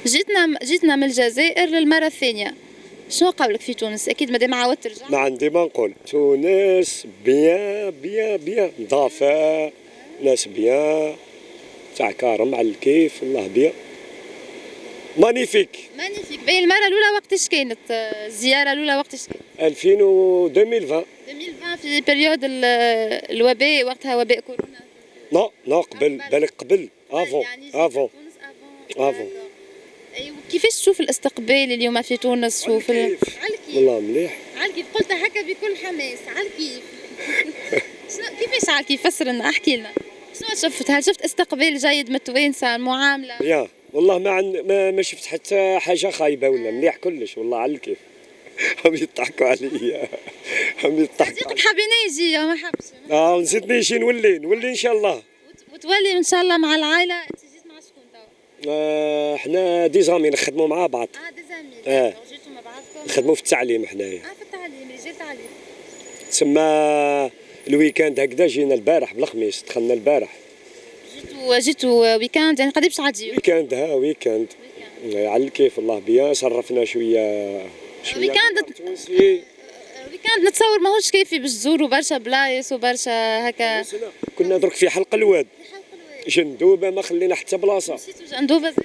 جيتنا من الجزائر للمره الثانيه. شنو قولك في تونس؟ اكيد مادام عاودت ترجع. ما عندي ما نقول. تونس بيان بيان بيان، نظافه، ناس بيان، تاع كارم على الكيف، والله بيان مانيفيك. باهي المره الاولى وقتاش كانت الزياره الاولى وقتاش كانت؟ 2020. 2020 في بريود الوباء، وقتها وباء كورونا. نو قبل، بالك قبل، افون يعني افون تونس افون. ايوا كيفاش تشوف الاستقبال اليوم في تونس على الكيف والله مليح. على الكيف قلتها هكا بكل حماس، على الكيف. كيفاش على الكيف؟ فسر لنا، احكي لنا شنو شفت؟ هل شفت استقبال جيد من التوانسه، المعامله؟ يا والله ما شفت حتى حاجه خايبه ولا مليح كلش والله على الكيف. هم يضحكوا عليا، هم يضحكوا. صديقك حبينا يجي ما حبش. نزيد نجي نولي ان شاء الله. وتولي ان شاء الله مع العائله. انت جيت مع شكون توا؟ احنا دي زامي نخدموا مع بعض. دي زامي. جيتوا مع بعضكم؟ نخدموا في التعليم حنايا. في التعليم، رجال تعليم. تسمى الويكاند هكذا جينا البارح بالخميس، دخلنا البارح. جيتوا ويكاند، يعني قد باش تجيو؟ ويكاند ويكاند. على الكيف والله بيان، صرفنا شويه ويكاند تونسي. ويكاند نتصور ماهوش كافي باش تزوروا برشا بلايص وبرشا هكا. كنا درك في حلق الواد، جندوبه ما خلينا حتى بلاصه. مشيتوا جندوبه زاده؟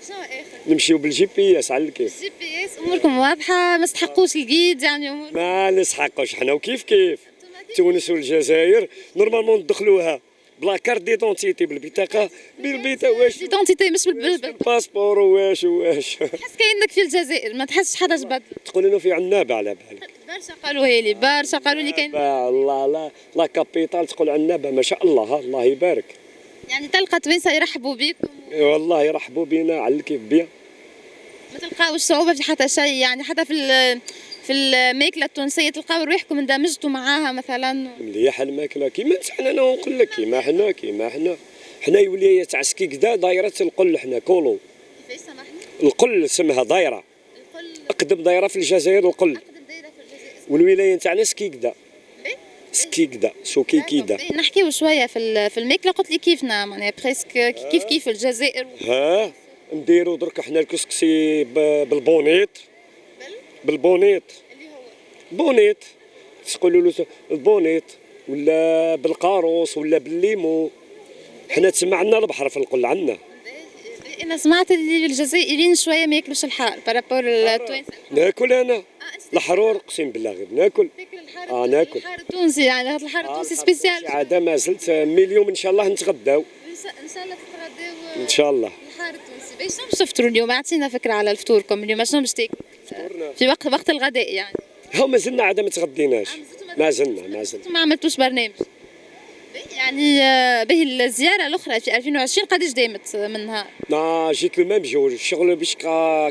شنو اخر؟ نمشيو بالجي بي اس على الكيف. الجي بي اس اموركم واضحه، ما تستحقوش القيد يعني امور. ما نسحقوش حنا وكيف كيف. تونس والجزائر نورمالمون ندخلوها بلا كارت ديدونتيتي، بالبطاقه واش ديدونتيتي مش بالباسبور واش تحس كأنك في الجزائر، ما تحسش حدا جبد. تقول انه في عنابه على بالك. برشا قالوها لي، برشا قالوا لي كاين. الله لا كابيتال تقول عنابه، ما شاء الله الله يبارك. يعني تلقى توانسه يرحبوا بكم والله يرحبوا بينا على الكيف بيان. ما تلقاوش صعوبه في حتى شيء، يعني حتى في الماكله التونسيه تلقاو روحكم اندمجتوا معاها مثلا؟ مليحه الماكله كيما حنا، انا نقول لك كيما حنا يولي تاع سكيكدا دايره القل، حنا كولو. كيفاش سامحني؟ القل اسمها دايره. القل اقدم دايره في الجزائر القل. اقدم دايره في الجزائر. والولايه نتاعنا سكيكدا. سكيكدا سوكيكيدا. نحكيو شويه في الماكله. قلت لي كيفنا معناها بريسك كيف الجزائر. نديرو درك حنا الكسكسي بالبونيت. بالبونيت اللي هو بونيت، تقولوا له البونيت، ولا بالقاروص ولا بالليمو. حنا تسمى عندنا البحر في القل عندنا. انا سمعت اللي الجزائريين شويه ما ياكلوش الحار بارابور التوانسه. ناكل انا الحرور، اقسم بالله غير ناكل. ناكل الحار التونسي، يعني هذا الحار التونسي سبيسيال. عاده ما زلت اليوم ان شاء الله نتغداو. ان شاء الله تتغداو ان شاء الله. الحار التونسي. باش شنو باش تفطروا اليوم؟ اعطينا فكره على فطوركم اليوم، شنو باش تاكلوا في وقت الغداء يعني؟ هو ما زلنا عاده ما تغديناش. ما زلنا ما عملتوش برنامج يعني. به الزياره الاخرى في 2020 قداش دامت من نهار؟ جيت لو ميم جور، الشغل باش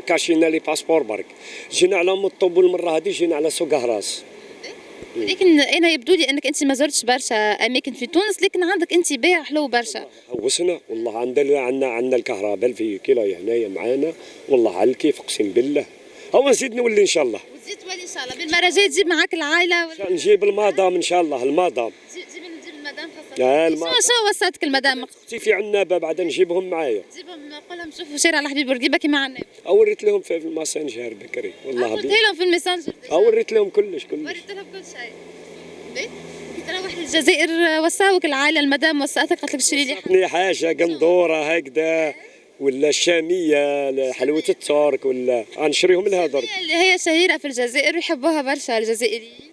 كاشينا لي باسبور برك. جينا على ام الطوبول المره هذه، جينا على سوق هراس. لكن انا يبدو لي انك انت ما زرتش برشا اماكن في تونس، لكن عندك انتباه حلو برشا. هوسنا والله، عندنا الكهرباء في كلاي هنايا معانا والله على الكيف، اقسم بالله. هو نزيد نولي ان شاء الله. وتزيد تولي ان شاء الله. بالمره جاي تجيب معاك العائله ولا؟ نجيب المدام ان شاء الله. المدام نجيب المدام خاصة. شو وصلتك المدام؟ اختي في عنابه بعد نجيبهم معايا. نجيبهم نقول لهم شوفوا شارع الحبيب بورقيبه كيما عنابه. وريت لهم في الماسنجر بكري والله. قلت لهم في الماسنجر. وريت لهم كلش. وريت لهم كل شيء. كي تروح للجزائر وصاوك العائله، المدام وصاتك قالت لك شري لي حاجه قندوره هكذا، ولا الشاميه، حلوه الترك، ولا نشريهم لها درك. اللي هي شهيره في الجزائر ويحبوها برشا الجزائريين.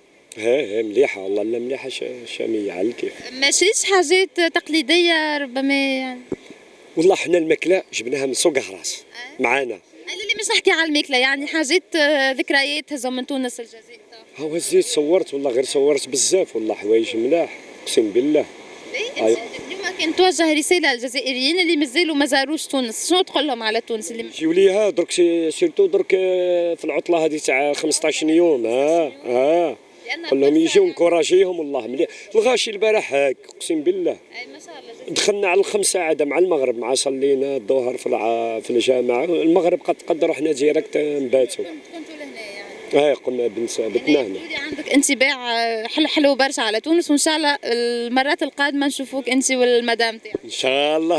مليحه والله، لا مليحه شاميه على الكيف. ما شريتش حاجات تقليديه ربما يعني؟ والله حنا الماكله جبناها من سوق هراس معانا. انا اللي مش نحكي على الماكله، يعني حاجات ذكريات تهزهم من تونس الجزائر. هو الزيت صورت والله، غير صورت بزاف والله، حوايج ملاح اقسم بالله. اليوم كان توجه رساله للجزائريين اللي مازالوا ما زاروش تونس، شنو تقول لهم على تونس اللي يجيو ليها درك، سيرتو درك في العطله هذه تاع 15 يوم. قول لهم يجيو نكوراجيهم والله مليح. الغاشي البارح هاك اقسم بالله. ما شاء الله. دخلنا على 5 عاد مع المغرب، مع صلينا الظهر في الجامعه، المغرب قد رحنا ديريكت نباتوا. كنتوا لهنا يعني؟ قلنا بتنا هنا. عندك انطباع حلو برشا على تونس، وان شاء الله المرات القادمه نشوفوك انت والمدام تاعك. ان شاء الله.